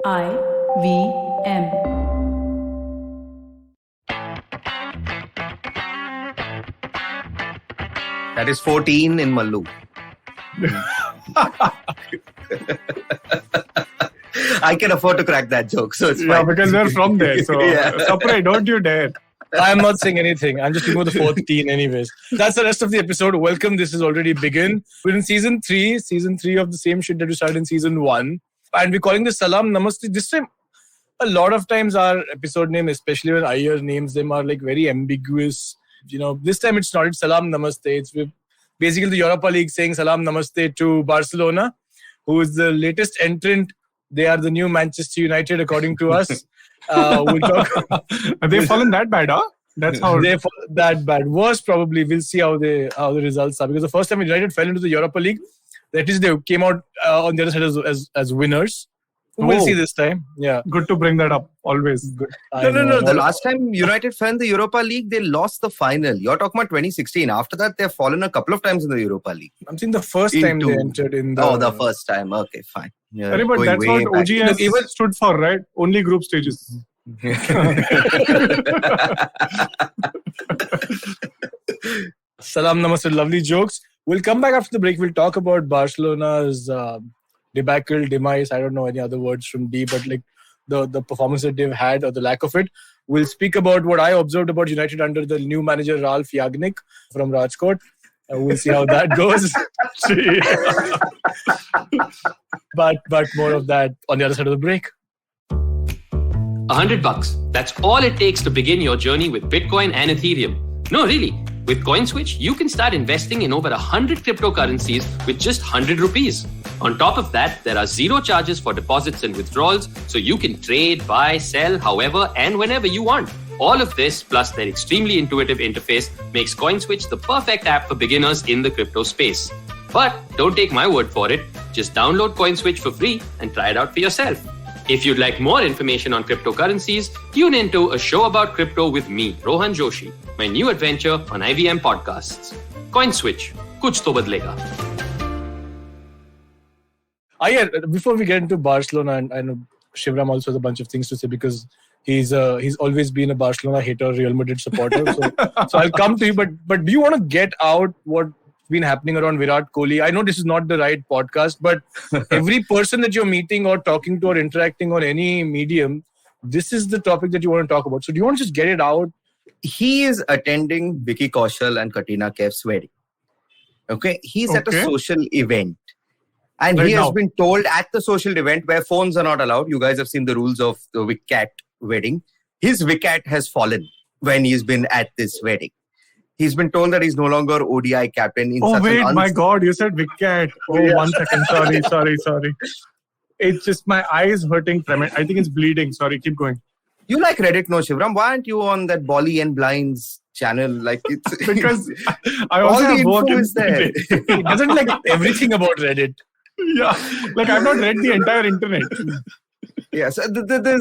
IVM. That is 14 in Mallu. I can afford to crack that joke, so it's fine. Yeah, because we're from there. So, Sapre, don't you dare. I'm not saying anything. I'm just giving the 14 anyways. That's the rest of the episode. Welcome. This is already begun. We're in season 3 of the same shit that we started in season 1. And we're calling this Salaam, Namaste. This time, a lot of times our episode name, especially when Iyer names them, are like very ambiguous. You know, this time it's not. It's Salaam, Namaste. It's basically the Europa League saying Salaam, Namaste to Barcelona, who is the latest entrant. They are the new Manchester United, according to us. We'll talk. They've fallen that bad, huh? That's how they've fallen that bad. Worse, probably. We'll see how the results are. Because the first time United fell into the Europa League, at least they came out on the other side as winners. We'll see this time. Yeah. Good to bring that up. Always. Good. No. The last time United fell in the Europa League, they lost the final. You're talking about 2016. After that, they've fallen a couple of times in the Europa League. I'm saying the first time they entered in the... Oh, the first time. Okay, fine. Yeah, but that's what OGS even stood for, right? Only group stages. Salaam, Namaste, lovely jokes. We'll come back after the break. We'll talk about Barcelona's debacle, demise. I don't know any other words from D, but like the performance that they've had or the lack of it. We'll speak about what I observed about United under the new manager Ralph Yagnik from Rajkot. We'll see how that goes. but more of that on the other side of the break. $100. That's all it takes to begin your journey with Bitcoin and Ethereum. No, really. With CoinSwitch, you can start investing in over 100 cryptocurrencies with just 100 rupees. On top of that, there are zero charges for deposits and withdrawals, so you can trade, buy, sell, however and whenever you want. All of this, plus their extremely intuitive interface, makes CoinSwitch the perfect app for beginners in the crypto space. But don't take my word for it. Just download CoinSwitch for free and try it out for yourself. If you'd like more information on cryptocurrencies, tune into a show about crypto with me, Rohan Joshi, my new adventure on IVM podcasts. CoinSwitch, kuch to badlega. Before we get into Barcelona, and I know Shivram also has a bunch of things to say because he's always been a Barcelona hater, Real Madrid supporter. So I'll come to you. But do you want to get out what's been happening around Virat Kohli? I know this is not the right podcast, but every person that you're meeting or talking to or interacting on any medium, this is the topic that you want to talk about. So do you want to just get it out? He is attending Vicky Kaushal and Katrina Kaif's wedding. Okay? He's at a social event. And he has been told at the social event where phones are not allowed. You guys have seen the rules of the wicket wedding. His wicket has fallen when he's been at this wedding. He's been told that he's no longer ODI captain. My God, you said wicket. Oh, yeah. 1 second. Sorry. It's just my eye is hurting. I think it's bleeding. Sorry, keep going. You like Reddit, no, Shivram? Why aren't you on that Bolly and Blinds channel? Like it's because I also have work is there. He doesn't like everything about Reddit. Yeah, like I've not read the entire internet. Yeah, so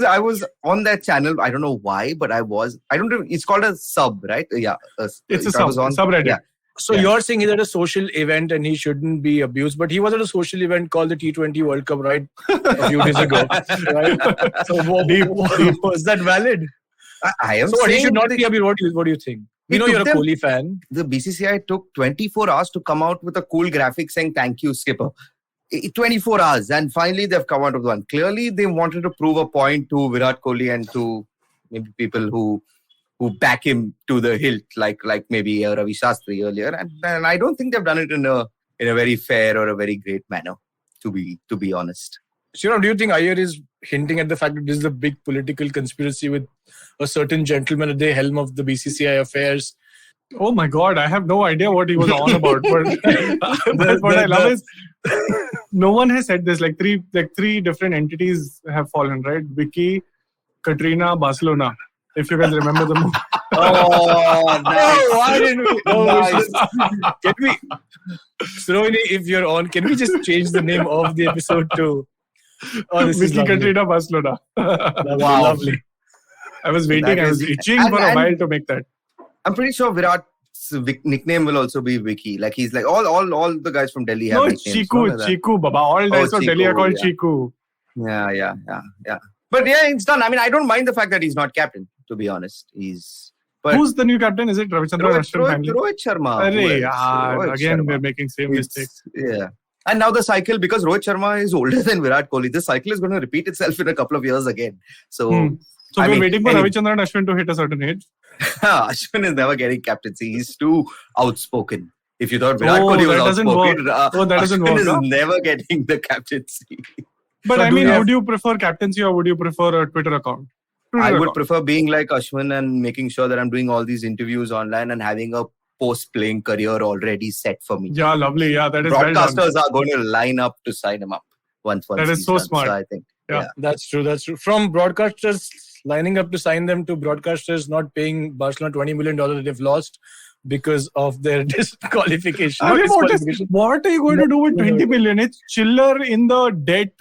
I was on that channel. I don't know why, but I was. I don't know. It's called a sub, right? Yeah, it's a subreddit. Yeah. So you're saying he's at a social event and he shouldn't be abused, but he was at a social event called the T20 World Cup, right? A few days ago, right? So was that valid? I am. So he should not be abused. What do you think? We know you're a Kohli fan. The BCCI took 24 hours to come out with a cool graphic saying "Thank you, skipper." 24 hours, and finally they've come out with one. Clearly, they wanted to prove a point to Virat Kohli and to maybe people who back him to the hilt, like maybe Ravi Shastri earlier. And I don't think they've done it in a very fair or a very great manner. To be honest. Shivram, do you think Iyer is hinting at the fact that this is a big political conspiracy with a certain gentleman at the helm of the BCCI affairs? Oh my God, I have no idea what he was on about. But what I love is no one has said this. Like three different entities have fallen, right? Vicky, Katrina, Barcelona. If you guys remember the movie. Oh, nice. Why didn't we? Nice. Can we, Srovini, if you're on, can we just change the name of the episode to Vicky, Katrina, Barcelona? Wow. Lovely. I was waiting. I was itching for a while to make that. I'm pretty sure Virat's nickname will also be Vicky. Like he's like all the guys from Delhi have nicknames. Chiku, Baba. All guys from Delhi are called Chiku. Yeah. But yeah, it's done. I mean, I don't mind the fact that he's not captain, to be honest. But Who's the new captain? Is it Ravichandran Ashwin finally? Rohit Sharma. Arey, Rohit again, Sharma. we're making same mistakes. Yeah. And now the cycle, because Rohit Sharma is older than Virat Kohli, the cycle is going to repeat itself in a couple of years again. So, So we're waiting for Ravichandran Ashwin to hit a certain age. Ashwin is never getting captaincy. He's too outspoken. If you thought Virat Kohli was outspoken, that doesn't Ashwin work. is never getting the captaincy. But So I mean, do you would you prefer captaincy or would you prefer a Twitter account? I would prefer being like Ashwin and making sure that I'm doing all these interviews online and having a post-playing career already set for me. Yeah, lovely. Yeah, that is well done. Broadcasters are going to line up to sign him up once That is he's so done. smart. So I think, Yeah. That's true. From broadcasters lining up to sign them to broadcasters not paying Barcelona $20 million that they've lost because of their disqualification. I mean, what are you going to do with 20 million? It's chiller in the debt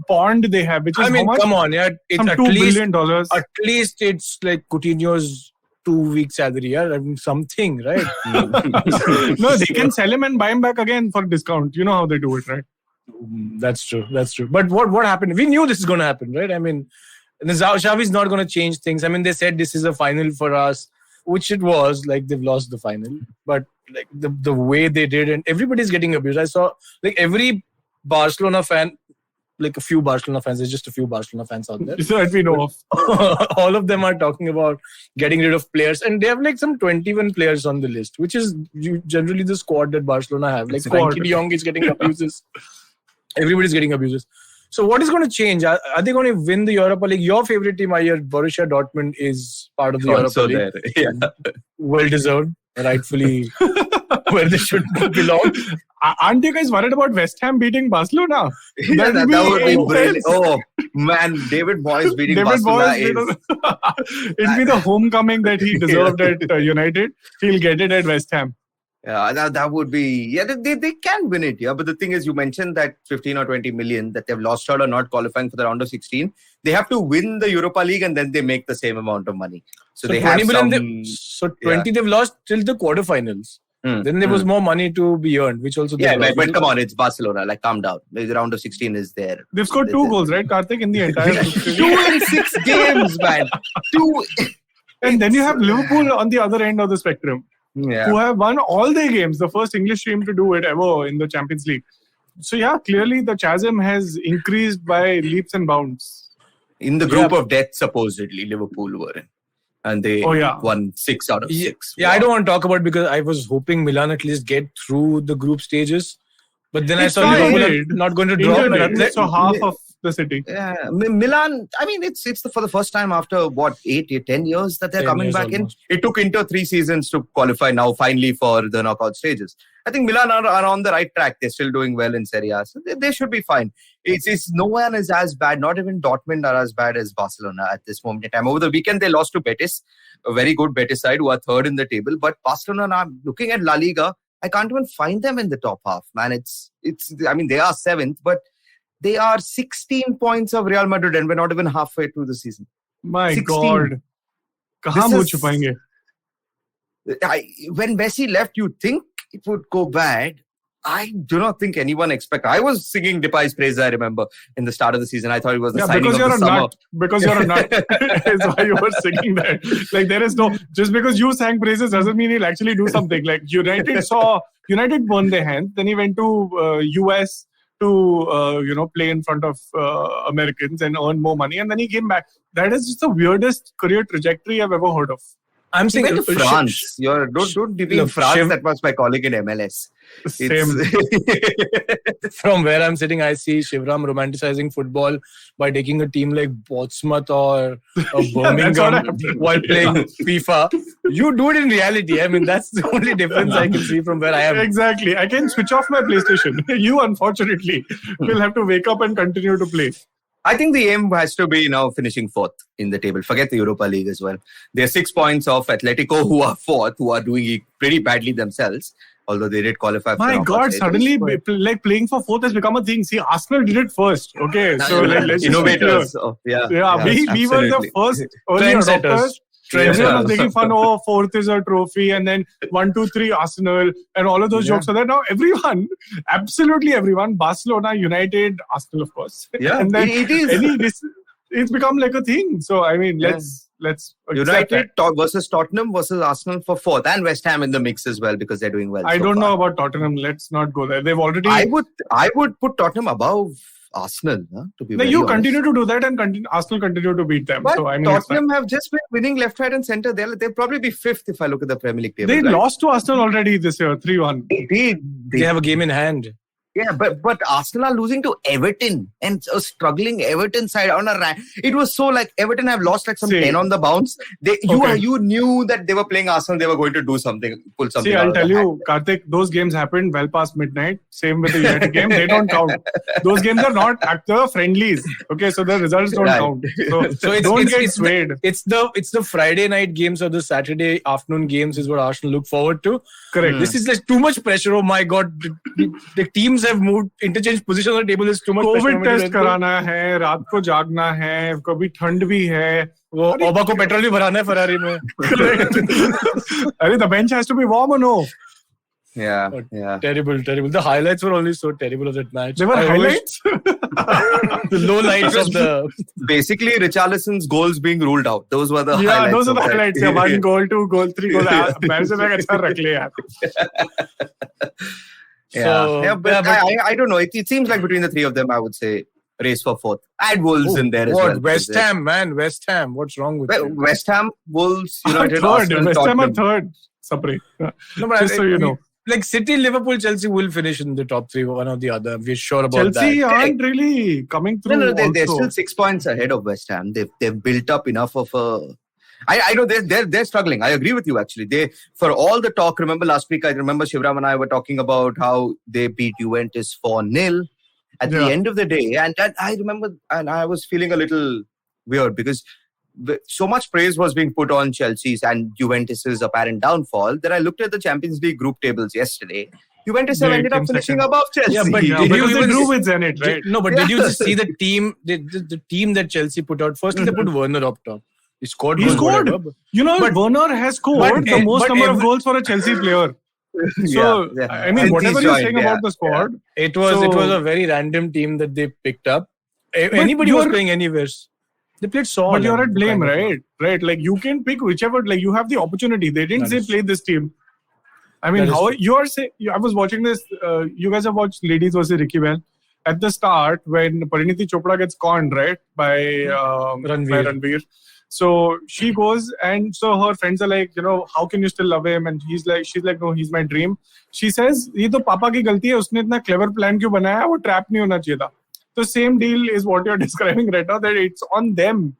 bond they have, which is I mean, how much? come on, yeah, it's Some at $2 least billion. at least it's like Coutinho's 2-week salary, yeah, I mean, something, right? No, they can sell him and buy him back again for discount. You know how they do it, right? That's true. But what happened? We knew this is going to happen, right? I mean, Xavi's not going to change things. I mean, they said this is a final for us, which it was. Like, they've lost the final, but like the way they did, and everybody's getting abused. I saw like every Barcelona fan, like a few Barcelona fans. There's just a few Barcelona fans out there. So that we know of. All of them are talking about getting rid of players, and they have like some 21 players on the list, which is generally the squad that Barcelona have. Like Frankie de Jong is getting abuses. Everybody's getting abuses. So what is going to change? Are they going to win the Europa League? Your favorite team, Borussia Dortmund, is part of the Europa League. Yeah. Well deserved, rightfully where they should belong. Aren't you guys worried about West Ham beating Barcelona? Yeah, that would be brilliant. Oh man, David Moyes beating Barcelona it'll be the homecoming that he deserved at United. He'll get it at West Ham. Yeah, that would be... Yeah, they can win it, yeah. But the thing is, you mentioned that 15 or 20 million that they've lost out or not qualifying for the round of 16. They have to win the Europa League and then they make the same amount of money. So they have 20 they've lost till the quarterfinals. Then there was more money to be earned, which also... Yeah, but come on, it's Barcelona. Like, calm down. The round of 16 is there. They've scored 2 goals, right, Karthik, in the entire... 2 in 6 games, man. 2... And then you have Liverpool on the other end of the spectrum. Yeah. Who have won all their games, the first English team to do it ever in the Champions League. So yeah, clearly the chasm has increased by leaps and bounds. In the group of death, supposedly, Liverpool were in. And they won 6 out of 6. Yeah, I don't want to talk about it because I was hoping Milan at least get through the group stages. But then I saw Liverpool are not going to draw. So half of the city. Yeah, Milan, I mean, it's for the first time after, 10 years that they're coming back almost in. It took Inter 3 seasons to qualify now, finally, for the knockout stages. I think Milan are on the right track. They're still doing well in Serie A. So they should be fine. It's no one is as bad. Not even Dortmund are as bad as Barcelona at this moment in time. Over the weekend, they lost to Betis, a very good Betis side who are third in the table. But Barcelona, now looking at La Liga, I can't even find them in the top half, man. I mean, they are 7th, but they are 16 points of Real Madrid and we're not even halfway through the season. My 16. God. Kahan muh chupayenge? When Messi left, you'd think it would go bad. I do not think anyone expected. I was singing Depay's praise, I remember, in the start of the season. I thought it was the signing of the summer. Because you're a nut. Is why you were singing that. Like, there is no... Just because you sang praises doesn't mean he'll actually do something. Like, United won their hand. Then he went to US to play in front of Americans and earn more money, and then he came back. That is just the weirdest career trajectory I've ever heard of. I'm saying to France. Don't demean France that much by calling it MLS. Same. From where I'm sitting, I see Shivram romanticizing football by taking a team like Portsmouth or Birmingham while playing FIFA. You do it in reality. I mean, that's the only difference I can see from where I am. Exactly. I can switch off my PlayStation. You, unfortunately, will have to wake up and continue to play. I think the aim has to be now finishing 4th in the table. Forget the Europa League as well. They're 6 points off Atletico, who are 4th, who are doing pretty badly themselves. Although they did qualify. My God, suddenly like playing for 4th has become a thing. See, Arsenal did it first. Okay, so let's innovators. We were the first early adopters. Everyone was making fun, fourth is a trophy, and then 1, 2, 3 Arsenal, and all of those jokes. So that now everyone, absolutely everyone, Barcelona, United, Arsenal, of course. Yeah, and then it is. It's become like a thing. So I mean, let's United versus Tottenham versus Arsenal for 4th, and West Ham in the mix as well because they're doing well. I don't know about Tottenham. Let's not go there. They've already. I would put Tottenham above Arsenal. To be you continue to do that, and Arsenal continue to beat them. But so I mean, Tottenham have just been winning left, right, and centre. They'll probably be 5th if I look at the Premier League table. They lost to Arsenal already this year, 3-1. They have a game in hand. Yeah, but Arsenal are losing to Everton and a struggling Everton side on a run. It was so like Everton have lost like some 10 on the bounce. You knew that they were playing Arsenal. They were going to do something, pull something. See, I'll tell you, Karthik, those games happened well past midnight. Same with the United game. They don't count. Those games are not active friendlies. Okay, so the results don't count. So don't get swayed. It's the Friday night games or the Saturday afternoon games is what Arsenal look forward to. Correct. This is like too much pressure. Oh my God, the teams have moved interchange position on the table. Is too much pressure. Covid test कराना है, रात को जागना है, कभी ठंड भी है, वो ओबा को पेट्रोल भी भराना है फरारी में. अरे the bench has to be warm or no? Yeah. Terrible. The highlights were only so terrible of that match. They were highlights? The low lights of the... Basically, Richarlison's goals being ruled out. Those were the highlights. Yeah, those are the highlights. 1 goal, 2 goal, 3 goal. Manchester like अच्छा रख ले यार. I don't know. It seems like between the three of them, I would say race for 4th. Add Wolves in there as well. West Ham, man. West Ham. What's wrong with you? West Ham, Wolves, United, Arsenal, West Ham are Tottenham. 3rd. Sapre. No, but Just so you know. Like City, Liverpool, Chelsea will finish in the top 3, one or the other. We're sure about that. Chelsea aren't really coming through. No, they're still 6 points ahead of West Ham. They've built up enough of a... I know they're struggling. I agree with you actually. For all the talk, remember last week, I remember Shivram and I were talking about how they beat Juventus 4-0 at the end of the day. And I remember, and I was feeling a little weird because so much praise was being put on Chelsea's and Juventus's apparent downfall that I looked at the Champions League group tables yesterday. Juventus have ended up finishing above Chelsea. Yeah, but did you even grew with Zenit, right? Did you just see the team? The team that Chelsea put out. Firstly, they put Werner up top. He scored. You know, Werner has scored the most number of goals for a Chelsea player. So, I mean, whatever you're saying about the squad, it was a very random team that they picked up. Anybody was playing anywhere. They played Saul. But you're at blame, right? Right. Like you can pick whichever. Like you have the opportunity. They didn't say play this team. I mean, how you are saying? I was watching this. You guys have watched Ladies vs. Ricky Bell. At the start, when Pariniti Chopra gets conned, right, by Ranveer. So she goes, and so her friends are like, how can you still love him? And she's like, no, he's my dream. She says, ये तो पापा की गलती है, उसने इतना clever plan क्यों बनाया? वो trap नहीं होना चाहिए था. The same deal is what you're describing right now, that it's on them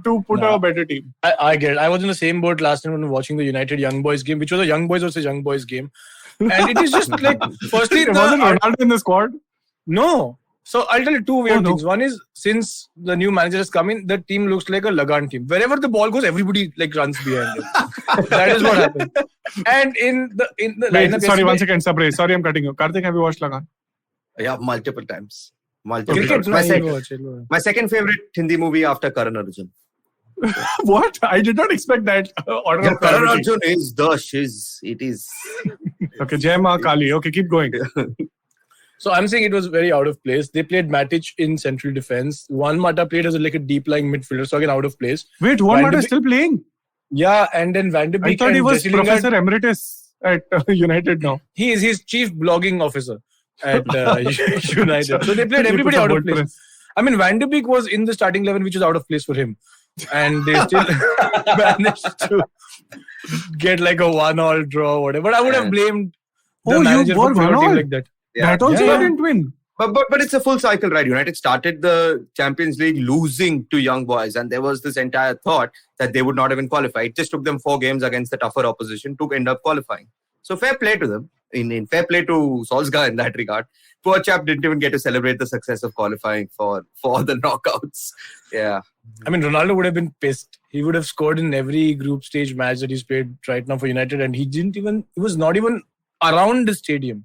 to put a better team. I get it. I was in the same boat last time when watching the United Young Boys game, which was a Young Boys versus Young Boys game. And it is just like, firstly... Wasn't Ronaldo in the squad? No. So I'll tell you two weird things. One is, since the new manager has come in, the team looks like a Lagan team. Wherever the ball goes, everybody like runs behind it. That is what happened. And in the lineup... Sorry, 1 second, Sapre. Sorry, I'm cutting you. Karthik, have you watched Lagan? Yeah, multiple times. My second favorite Hindi movie after Karan Arjun. What? I did not expect that order of Karan Arjun is the shiz. It is. Okay, Jai Ma Kali. Okay, keep going. So I'm saying it was very out of place. They played Matic in central defense. Juan Mata played as like a deep-lying midfielder, so again out of place. Wait, Juan Mata is still playing? Yeah, and then Van de Beek. I thought he was Professor Emeritus at United now. He's chief blogging officer at United. So they played everybody out of place. I mean, Van de Beek was in the starting 11, which is out of place for him. And they still managed to get like a 1-1 draw or whatever. But I would have blamed the manager for promoting like that. That also didn't win. But it's a full cycle, right? United started the Champions League losing to Young Boys, and there was this entire thought that they would not even qualify. It just took them 4 games against the tougher opposition to end up qualifying. So fair play to them. In fair play to Solskjaer in that regard. Poor chap didn't even get to celebrate the success of qualifying for the knockouts. Yeah. I mean, Ronaldo would have been pissed. He would have scored in every group stage match that he's played right now for United, and he was not even around the stadium.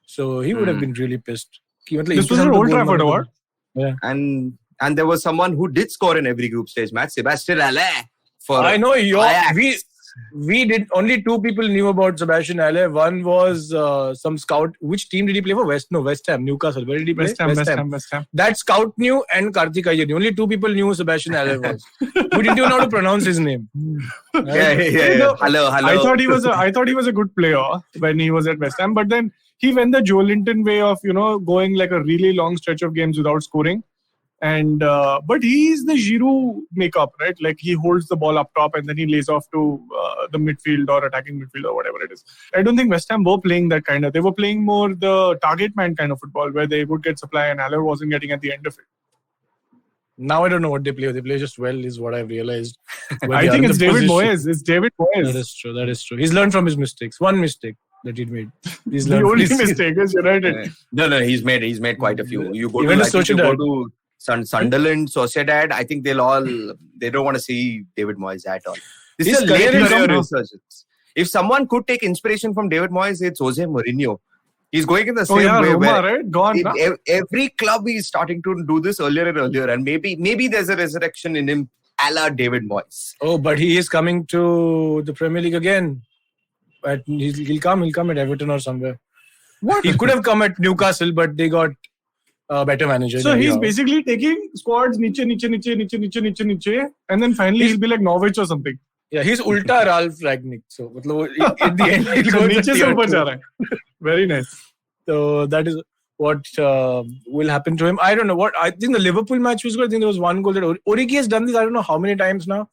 So he would have been really pissed. This was an Old Trafford award. Yeah. And there was someone who did score in every group stage match, Sebastian Haller. for I know Ajax. we did only two people knew about Sebastian Haller. One was some scout. Which team did he play for? West Ham, Newcastle. Where did he play? West Ham. That scout knew and Karthik Iyer knew. Only two people knew who Sebastian Haller was. We didn't even know how to pronounce his name. Yeah. Hello. I thought he was a good player when he was at West Ham, but then he went the Joe Linton way of going like a really long stretch of games without scoring. And but he's the Giroud makeup, right? Like he holds the ball up top and then he lays off to the midfield or attacking midfield or whatever it is. I don't think West Ham were playing that kind of. They were playing more the target man kind of football where they would get supply and Haller wasn't getting at the end of it. Now I don't know what they play. They play just well, is what I've realized. I think it's David Moyes. It's David Moyes. That is true. He's learned from his mistakes. One mistake that he made. He's the only mistake is United. No, he's made quite a few. You go to Sunderland, Sociedad, I think they don't want to see David Moyes at all. This is a late career resurgence. If someone could take inspiration from David Moyes, it's Jose Mourinho. He's going in the same way. Roma, right? Gone. Every club is starting to do this earlier and earlier, and maybe there's a resurrection in him, a la David Moyes. Oh, but he is coming to the Premier League again. He'll come at Everton or somewhere. What? He could have come at Newcastle, but they got better manager. So he's basically taking squads niche, and then finally he'll be like Norwich or something. Yeah, he's Ulta Ralph Ragnick. So at the end, he'll go niche se upar ja raha hai. Very nice. So that is what will happen to him. I don't know what. I think the Liverpool match was good. I think there was one goal that Origi has done this. I don't know how many times now.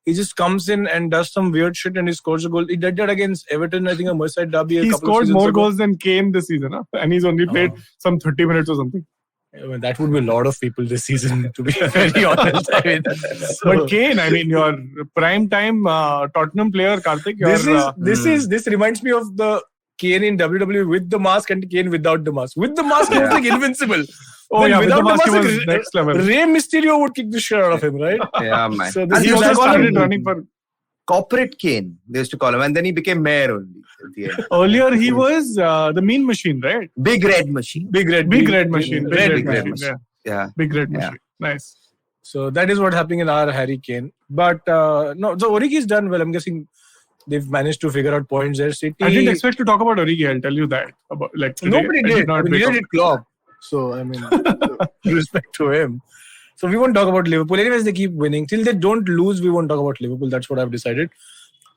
He just comes in and does some weird shit and he scores a goal. He did that against Everton, I think, a Merseyside derby. He scored more goals than Kane this season, and he's only played some 30 minutes or something. That would be a lot of people this season, to be very honest. But Kane, your prime time Tottenham player, Karthik. This reminds me of the Kane in WWE with the mask and Kane without the mask. With the mask, he was like invincible. Without the mask, he was next level. Rey Mysterio would kick the shit out of him, right? Yeah, man. So he also started running for Corporate Kane, they used to call him, and then he became mayor only at the end. Earlier, he was the mean machine, right? Big red machine. Big red machine. Yeah. Big red machine. Nice. So that is what's happening in our Harry Kane. But no, so Origi's done well. I'm guessing they've managed to figure out points there. City. I didn't expect to talk about Origi. I'll tell you that. Nobody did. Neither did Klopp. So respect to him. So we won't talk about Liverpool. Anyways, they keep winning. Till they don't lose, we won't talk about Liverpool. That's what I've decided.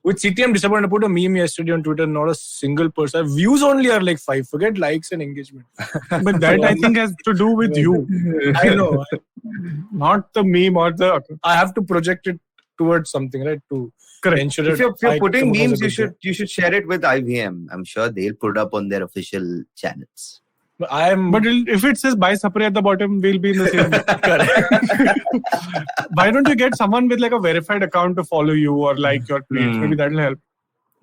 With City, I'm disappointed. I put a meme yesterday on Twitter. Not a single person. Views only are like 5. Forget likes and engagement. But that I think has to do with you. I know. Not the meme or the... I have to project it towards something, right? To ensure if you're putting memes, you should share it with IVM. I'm sure they'll put up on their official channels. But if it says buy Sapre at the bottom, we'll be in the same. Correct. Why don't you get someone with like a verified account to follow you or like your page? Maybe that'll help.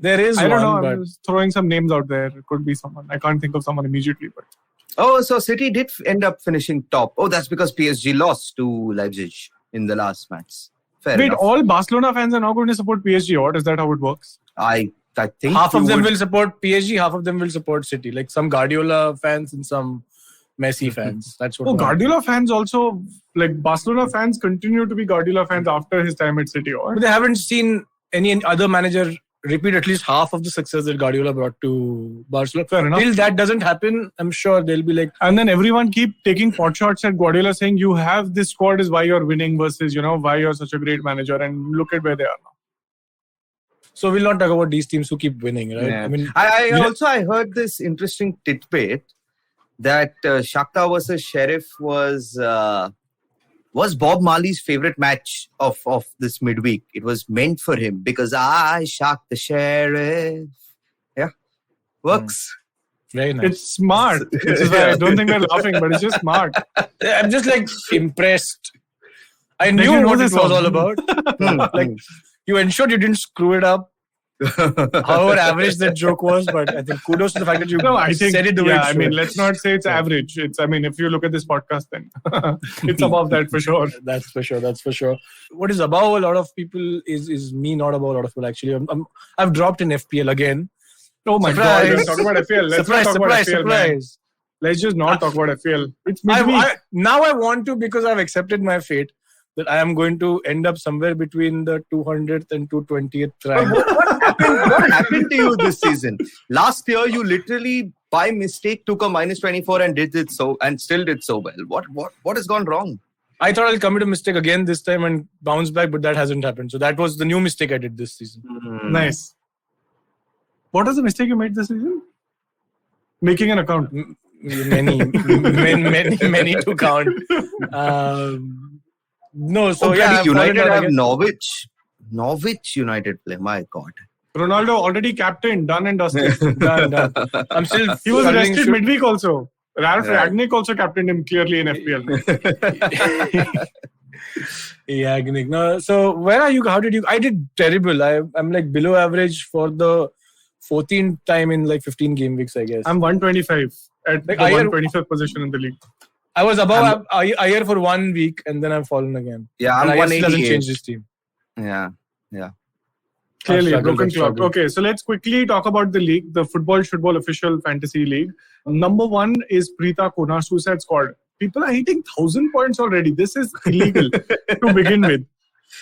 There is I don't know. I'm just throwing some names out there. It could be someone. I can't think of someone immediately. But so City did end up finishing top. Oh, that's because PSG lost to Leipzig in the last match. Fair enough. All Barcelona fans are now going to support PSG, or is that how it works? I think half of them will support PSG, half of them will support City. Like some Guardiola fans and some Messi fans. That's what. Guardiola fans also, like Barcelona fans continue to be Guardiola fans after his time at City, or? But they haven't seen any other manager repeat at least half of the success that Guardiola brought to Barcelona. Fair enough. Till that doesn't happen, I'm sure they'll be like... And then everyone keep taking pot shots at Guardiola saying you have this squad is why you're winning versus, why you're such a great manager, and look at where they are now. So we'll not talk about these teams who keep winning, right? Yeah. I heard this interesting tidbit that Shakhtar versus Sheriff was Bob Marley's favorite match of this midweek. It was meant for him because I shocked the Sheriff. Yeah, works. Very nice. It's smart. I don't think we're laughing, but it's just smart. I'm just like impressed. I knew what it was all about. You ensured you didn't screw it up. However average that joke was, but I think kudos to the fact that you said it the way it should. Let's not say it's average. If you look at this podcast, then it's above that for sure. That's for sure. What is above a lot of people is me, not above a lot of people actually. I've dropped in FPL again. Oh my God! Let's talk about FPL. Surprise. Let's just not talk about FPL. It's midweek. Now I want to because I've accepted my fate. that I am going to end up somewhere between the 200th and 220th But rank. what happened to you this season? Last year, you literally by mistake took a minus 24 and still did so well. What has gone wrong? I thought I'll commit a mistake again this time and bounce back, but that hasn't happened. So that was the new mistake I did this season. Nice. What was the mistake you made this season? Making an account. Many to count. No, so yeah, United have Norwich United play. My God. Ronaldo already captain, done and dusted. done. I'm still. He was arrested midweek also. Ralph Ragnick also captained him clearly in FPL. Yeah, Agnick. No, so where are you? How did you? I did terrible. I'm like below average for the 14th time in like 15 game weeks, I guess. I'm 125 at the 125th position in the league. I was above Ayer for 1 week and then I've fallen again. Yeah, I'm 188. Doesn't change this team. Yeah. Clearly, a broken clock. Okay, so let's quickly talk about the league, the Football Shootball Official Fantasy League. Number 1 is Preeta Kona, Suicide Squad. People are hitting 1,000 points already. This is illegal to begin with.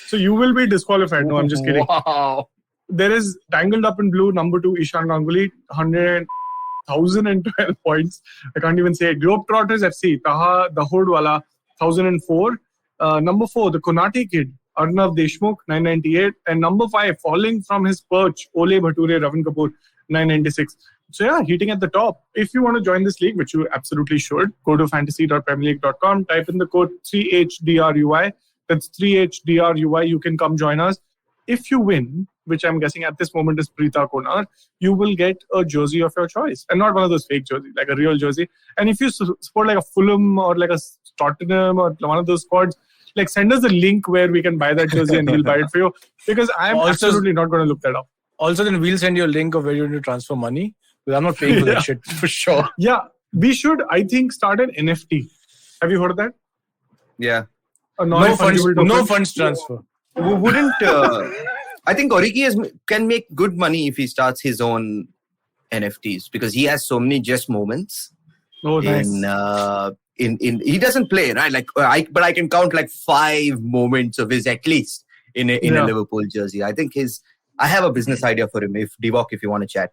So you will be disqualified. No, I'm just kidding. Wow. There is Tangled Up in Blue, number 2, Ishan Ganguly, 1,012 points. I can't even say it. Globetrotters FC, Taha Dahodwala, 1,004. Number 4, the Konati Kid, Arnav Deshmukh, 998. And number 5, falling from his perch, Ole Bhature, Ravin Kapoor, 996. So yeah, hitting at the top. If you want to join this league, which you absolutely should, go to fantasy.premierleague.com, type in the code 3HDRUI. That's 3HDRUI. You can come join us. If you win, which I'm guessing at this moment is Preeta Konar, you will get a jersey of your choice. And not one of those fake jerseys, like a real jersey. And if you support like a Fulham or like a Tottenham or one of those squads, like send us a link where we can buy that jersey and we'll buy it for you. Because I'm absolutely not going to look that up. Also, then we'll send you a link of where you need to transfer money. Because I'm not paying for that shit for sure. Yeah, we should, I think, start an NFT. Have you heard of that? Yeah. No funds transfer. Wouldn't... I think Origi can make good money if he starts his own NFTs because he has so many just moments. Oh, nice. He doesn't play, right? But I can count like 5 moments of his at least in a Liverpool jersey. I think I have a business idea for him. If Divock, if you want to chat,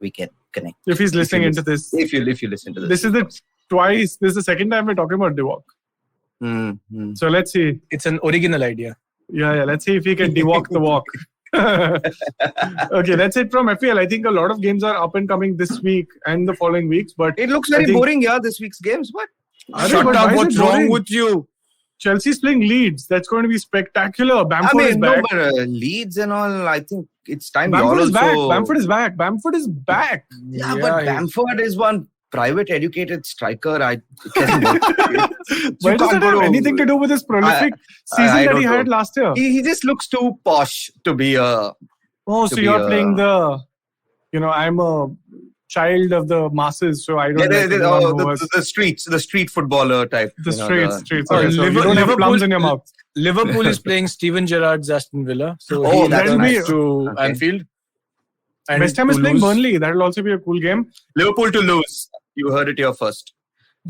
we can connect. If he's listening into this. If you listen to this. This is the second time we're talking about Divock. Mm-hmm. So let's see. It's an original idea. Yeah. Let's see if he can Divock the walk. Okay, that's it from FPL. I think a lot of games are up and coming this week and the following weeks. But it looks very boring, this week's games. What? Shut up, what's wrong with you? Chelsea's playing Leeds. That's going to be spectacular. Bamford is back. No, but Leeds and all, I think it's time. Bamford is back. Bamford is back. Yeah, but Bamford is one private educated striker. Why does it have anything to do with his prolific season that he had last year? He just looks too posh to be a... Oh, so you're playing the... I'm a child of the masses, so I don't the street footballer type. The streets. Okay, so you don't have plums in your mouth. Liverpool is playing Steven Gerrard's Aston Villa. So that'll be to Anfield. And West Ham is playing Burnley. That'll also be a cool game. Liverpool to lose. You heard it here first.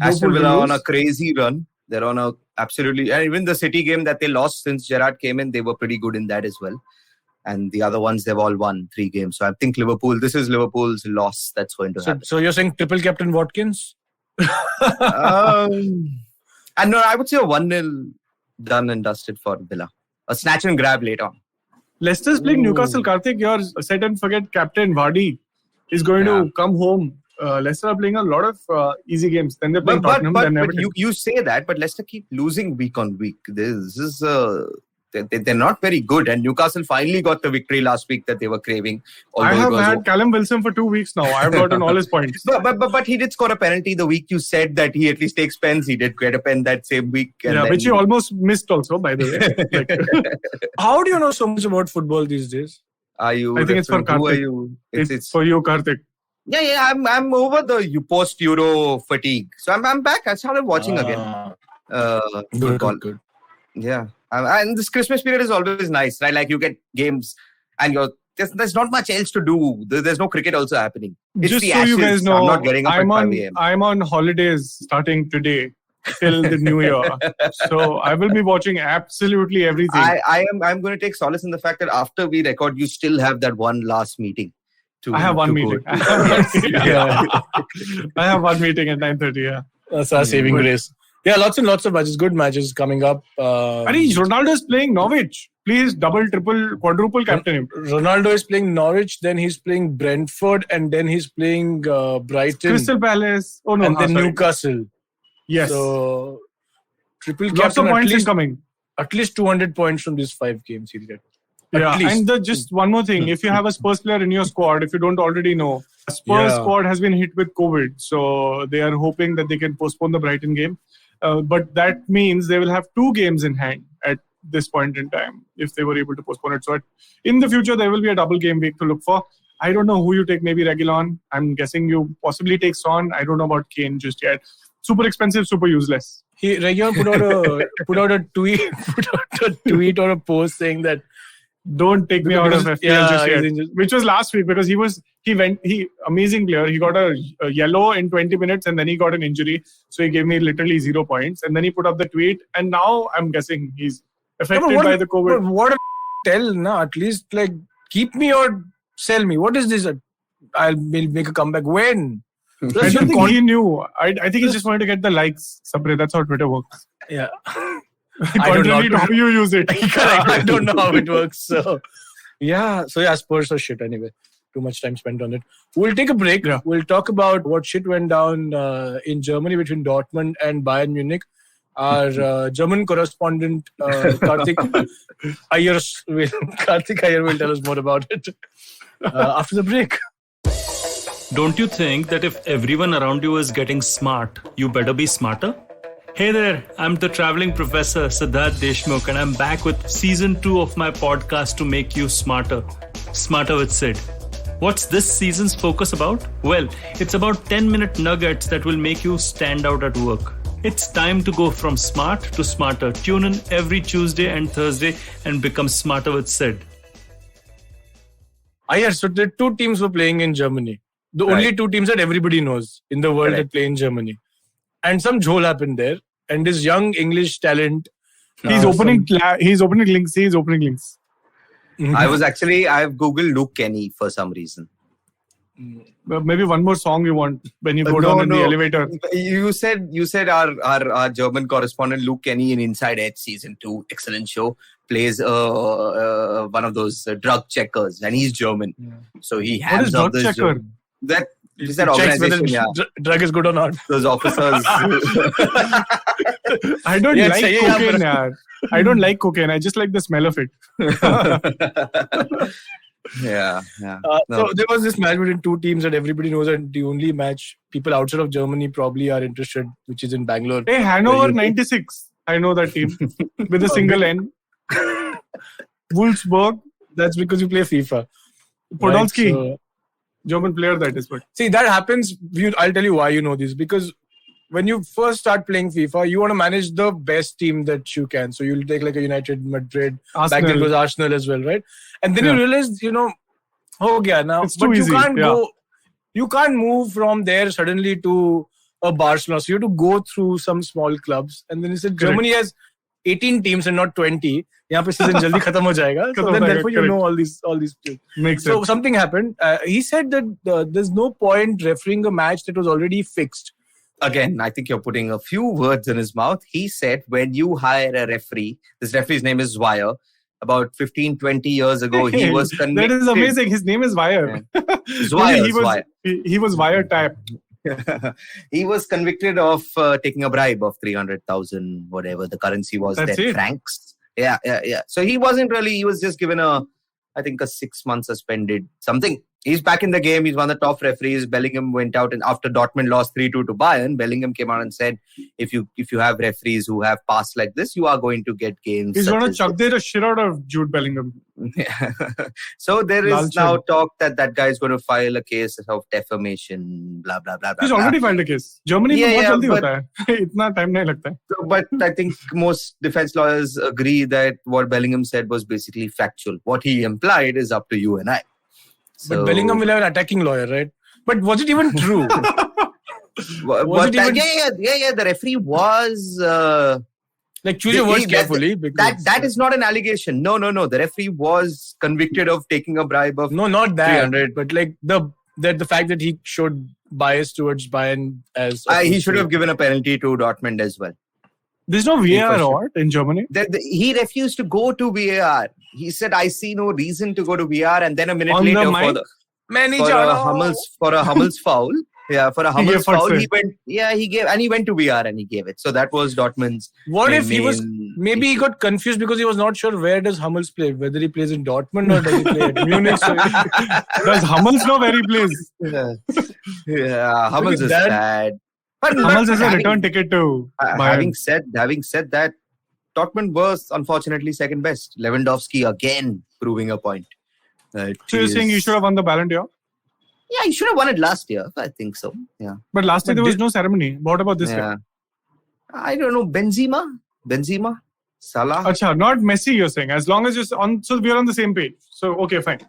Aston Villa on a crazy run. They're on a absolutely... And even the City game that they lost since Gerrard came in, they were pretty good in that as well. And the other ones, they've all won 3 games. So I think this is Liverpool's loss that's going to happen. So you're saying triple captain Watkins? And no, I would say a 1-0 done and dusted for Villa. A snatch and grab later on. Leicester's playing Newcastle. Karthik, your set and forget captain Vardy is going to come home. Leicester are playing a lot of easy games. Then they're playing Tottenham. But you say that, but Leicester keep losing week on week. This is they're not very good. And Newcastle finally got the victory last week that they were craving. I have had Callum Wilson for 2 weeks now. I've gotten all his points. But he did score a penalty the week you said that he at least takes pens. He did get a pen that same week. Which he almost missed also, by the way. How do you know so much about football these days? I think it's for Karthik. It's for you, Karthik. Yeah, I'm over the post-Euro fatigue. So I'm back. I started watching again. Good. Yeah. And this Christmas period is always nice, right? Like you get games and there's not much else to do. There's no cricket also happening. It's just the so Ashes. You guys know, I'm not getting up at 5 a.m. I'm on holidays starting today. till the new year. So I will be watching absolutely everything. I'm going to take solace in the fact that after we record, you still have that one last meeting. I have one meeting. I have one meeting at 9:30. Yeah, that's our saving grace. Yeah, lots and lots of matches, good matches coming up. Ronaldo is playing Norwich. Please double, triple, quadruple captain him. Ronaldo is playing Norwich, then he's playing Brentford, and then he's playing Brighton. Crystal Palace. Oh no, and then Newcastle. Yes. So triple lots captain. Of points incoming. At least 200 points from these 5 games he'll get. And just one more thing. If you have a Spurs player in your squad, if you don't already know, Spurs squad has been hit with COVID. So they are hoping that they can postpone the Brighton game. But that means they will have 2 games in hand at this point in time if they were able to postpone it. So in the future, there will be a double game week to look for. I don't know who you take, maybe Reguilon. I'm guessing you possibly take Son. I don't know about Kane just yet. Super expensive, super useless. Reguilon put out a tweet or a post saying that don't take me out of FPL just yet. Which was last week because he amazing player. He got a yellow in 20 minutes and then he got an injury. So he gave me literally 0 points. And then he put up the tweet. And now I'm guessing he's affected by the COVID. But what a tell now. At least like keep me or sell me. What is this? I'll make a comeback. When? I don't think he knew. I think he just wanted to get the likes. Sapre, that's how Twitter works. Yeah. Contrary to how you use it. I don't know how it works. So Spurs are shit anyway. Too much time spent on it. We'll take a break. Yeah. We'll talk about what shit went down in Germany between Dortmund and Bayern Munich. Our German correspondent Karthik Iyer will tell us more about it after the break. Don't you think that if everyone around you is getting smart, you better be smarter? Hey there, I'm the traveling professor Siddharth Deshmukh and I'm back with season 2 of my podcast to make you smarter. Smarter with Sid. What's this season's focus about? Well, it's about 10-minute nuggets that will make you stand out at work. It's time to go from smart to smarter. Tune in every Tuesday and Thursday and become smarter with Sid. So the 2 teams were playing in Germany. The only 2 teams that everybody knows in the world that play in Germany. And some jhol happened there. And this young English talent. He's opening links. Mm-hmm. I've Googled Luke Kenny for some reason. Maybe one more song you want when you go down in the elevator. You said our German correspondent Luke Kenny in Inside Edge season 2, excellent show, plays one of those drug checkers, and he's German. Yeah. So he has what is drug checker? That is that organization. Drug is good or not. Those officers. I don't like cocaine. I don't like cocaine. I just like the smell of it. Yeah. So there was this match between 2 teams that everybody knows, and the only match people outside of Germany probably are interested, which is in Bangalore. Hey, Hanover 96. I know that team with a single N. Wolfsburg. That's because you play FIFA. Podolski. Right? German player that is. But see, that happens. I'll tell you why you know this. Because when you first start playing FIFA, you want to manage the best team that you can. So you'll take like a United, Madrid. Arsenal. Back then it was Arsenal as well, right? And then you realize, now. It's too easy. You can't move from there suddenly to a Barcelona. So you have to go through some small clubs. And then you said Germany has 18 teams and not 20. यहाँ पे season jaldi khatam ho jayega. So then therefore you know all these things. Makes so sense. Something happened. He said that there's no point refereeing a match that was already fixed. Again, I think you're putting a few words in his mouth. He said when you hire a referee, this referee's name is Zweier. About 15-20 years ago, he was convicted. That is amazing. His name is Zweier. Yeah. Zweier. He was wiretapped. He was convicted of taking a bribe of 300,000, whatever the currency was. Then francs. Yeah. So he was just given a 6-month suspended something. He's back in the game. He's one of the top referees. Bellingham went out, and after Dortmund lost 3-2 to Bayern, Bellingham came out and said, if you have referees who have passed like this, you are going to get games. He's going to chuck the shit out of Jude Bellingham. Yeah. So there is now talk that guy is going to file a case of defamation, blah, blah, blah, blah. He's already filed a case. Germany में बहुत जल्दी होता है. इतना time नहीं लगता है. But I think most defense lawyers agree that what Bellingham said was basically factual. What he implied is up to you and I. But Bellingham will have an attacking lawyer, right? But was it even true? But the referee was... Like, choose your words carefully. That is not an allegation. No. The referee was convicted of taking a bribe of... No, not that. 300. But like the fact that he showed bias towards Bayern as... he should have given a penalty to Dortmund as well. There's no VAR or in Germany? He refused to go to VAR. He said, I see no reason to go to VAR. And then a minute later, for a Hummels foul. Yeah, for a Hummels foul, he went to VAR and he gave it. So that was Dortmund's. What if maybe he got confused because he was not sure where does Hummels play, whether he plays in Dortmund or does he play at Munich. Does Hummels know where he plays? Yeah, Hummels is bad. But Hummels is a return ticket to having said that, Dortmund was unfortunately second best. Lewandowski again proving a point. So you're saying you should have won the Ballon d'Or? Yeah, he should have won it last year. I think so. Yeah. But last year there was no ceremony. What about this year? I don't know. Benzema? Salah? Acha, not Messi, you're saying. As long as you're on, so we're on the same page. So, okay, fine.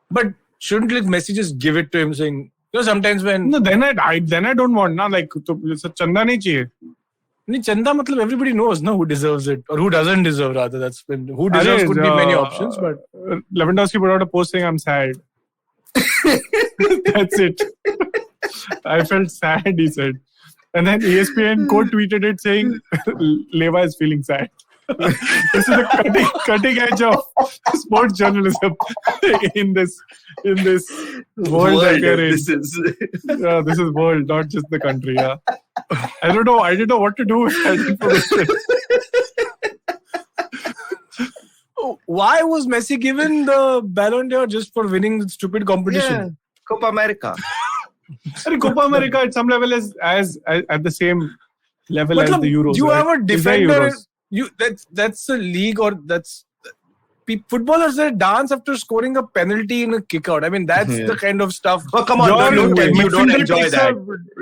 But shouldn't like Messi just give it to him saying, you know, sometimes when... No, then I don't want, na, like, chanda nahi chahiye. Chanda, matlab everybody knows who deserves it or who doesn't deserve, rather. That's when who deserves could be many options. But Lewandowski put out a post saying, I'm sad. That's it. I felt sad, he said. And then ESPN co-tweeted it saying, Leva is feeling sad. This is the cutting edge of sports journalism in this world that we are in. This is world, not just the country. Yeah. I didn't know what to do with that information. Why was Messi given the Ballon d'Or just for winning the stupid competition? Yeah. Copa America. Copa America at some level is as at the same level as the Euros. You have a defender. That's a league, or that's footballers that dance after scoring a penalty in a kick out. I mean, that's the kind of stuff. Oh, come on, you don't enjoy that.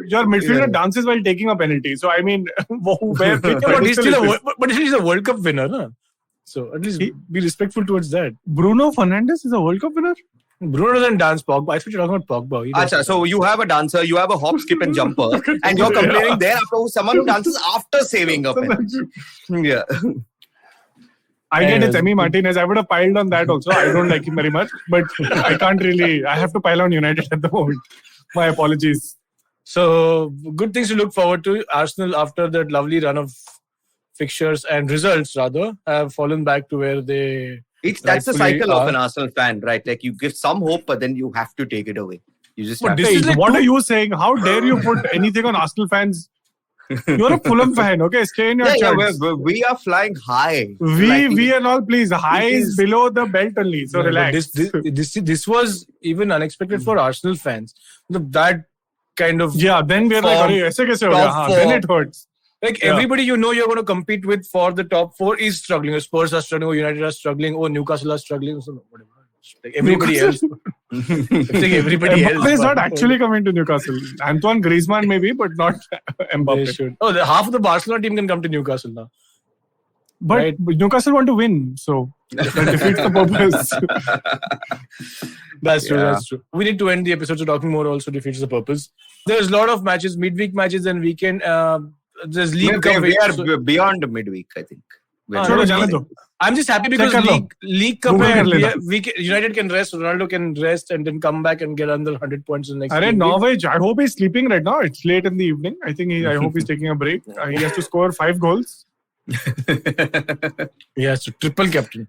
Your midfielder dances while taking a penalty. So I mean, but he's a World Cup winner, huh? So at least be respectful towards that. Bruno Fernandes is a World Cup winner? Bruno doesn't dance Pogba. I thought you're talking about Pogba. Achha, so you have a dancer, you have a hop, skip and jumper, and you're complaining there after someone who dances after saving a penalty. Yeah. I get it's Emi Martinez. I would have piled on that also. I don't like him very much, but I can't really. I have to pile on United at the moment. My apologies. So good things to look forward to. Arsenal, after that lovely run of fixtures and results, rather, have fallen back to where they... That's the cycle of an Arsenal fan, right? Like, you give some hope, but then you have to take it away. You just what are you saying? How dare you put anything on Arsenal fans? You're a Fulham fan, okay? Stay in your church. We are flying high. We and all, please. High is below the belt only, so relax. This was even unexpected for Arsenal fans. That kind of... Yeah, then we're like, then it hurts. Like everybody you're going to compete with for the top four is struggling. Or Spurs are struggling, or United are struggling, or Newcastle are struggling. So whatever. Like everybody else. Everybody else. Mbappe is not actually coming to Newcastle. Antoine Griezmann maybe, but not Mbappe. Half of the Barcelona team can come to Newcastle now. But Newcastle want to win, so that defeats the purpose. That's true. We need to end the episode, so talking more also defeats the purpose. There's a lot of matches, midweek matches and weekend. There's League Cup. We are beyond midweek, I think. I'm just happy because League Cup United can rest, Ronaldo can rest, and then come back and get under 100 points in the next week. Norwich, I hope he's sleeping right now. It's late in the evening. I hope he's taking a break. He has to score 5 goals. He has to triple captain.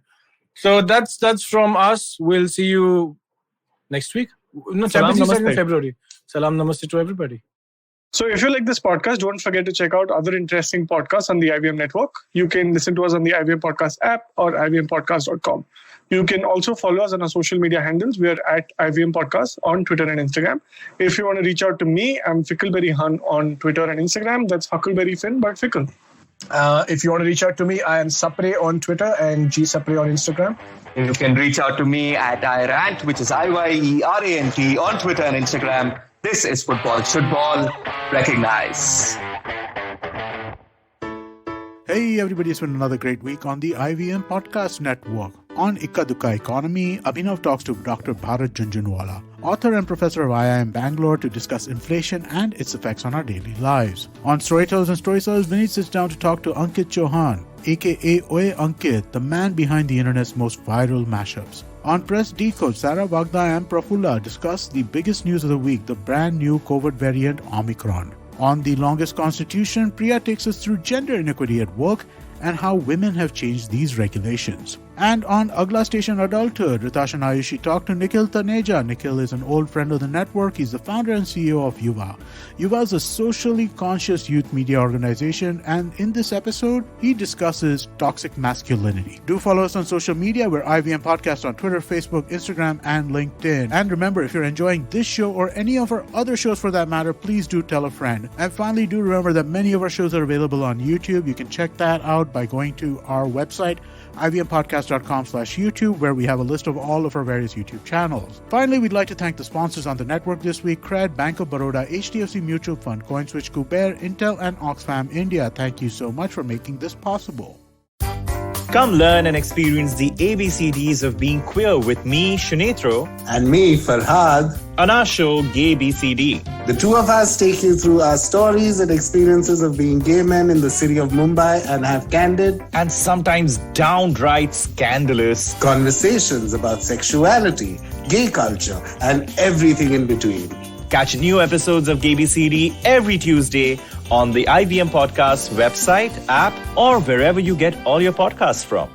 So that's from us. We'll see you next week. No, Champions League starting in February. Salaam, namaste to everybody. So if you like this podcast, don't forget to check out other interesting podcasts on the IVM network. You can listen to us on the IVM Podcast app or ivmpodcast.com. You can also follow us on our social media handles. We are at IVM Podcast on Twitter and Instagram. If you want to reach out to me, I'm Fickleberry Hun on Twitter and Instagram. That's Huckleberry Finn, but Fickle. If you want to reach out to me, I am Sapre on Twitter and Sapre on Instagram. You can reach out to me at iRant, which is IYERANT on Twitter and Instagram. This is Football Shootball. Recognize. Hey everybody, it's been another great week on the IVM Podcast Network. On Ikka Dukka Economy, Abhinav talks to Dr. Bharat Junjunwala, author and professor of IIM Bangalore, to discuss inflation and its effects on our daily lives. On Storytellers and Storytellers, Vineet sits down to talk to Ankit Chauhan, aka Oye Ankit, the man behind the internet's most viral mashups. On Press Decode, Sarah Vagda and Prafulla discuss the biggest news of the week, the brand new COVID variant Omicron. On The Longest Constitution, Priya takes us through gender inequity at work and how women have changed these regulations. And on Agla Station Adulthood, Ritash and Ayushi talk to Nikhil Taneja. Nikhil is an old friend of the network. He's the founder and CEO of Yuva. Yuva is a socially conscious youth media organization, and in this episode, he discusses toxic masculinity. Do follow us on social media. We're IVM Podcast on Twitter, Facebook, Instagram, and LinkedIn. And remember, if you're enjoying this show or any of our other shows for that matter, please do tell a friend. And finally, do remember that many of our shows are available on YouTube. You can check that out by going to our website, ivmpodcast.com/YouTube, where we have a list of all of our various YouTube channels. Finally, we'd like to thank the sponsors on the network this week: Cred, Bank of Baroda, HDFC Mutual Fund, CoinSwitch, Kuber, Intel, and Oxfam India. Thank you so much for making this possible. Come learn and experience the ABCDs of being queer with me, Shunetro, and me, Farhad, on our show, Gay BCD. The two of us take you through our stories and experiences of being gay men in the city of Mumbai and have candid and sometimes downright scandalous conversations about sexuality, gay culture, and everything in between. Catch new episodes of Gay BCD every Tuesday on the IVM Podcast website, app, or wherever you get all your podcasts from.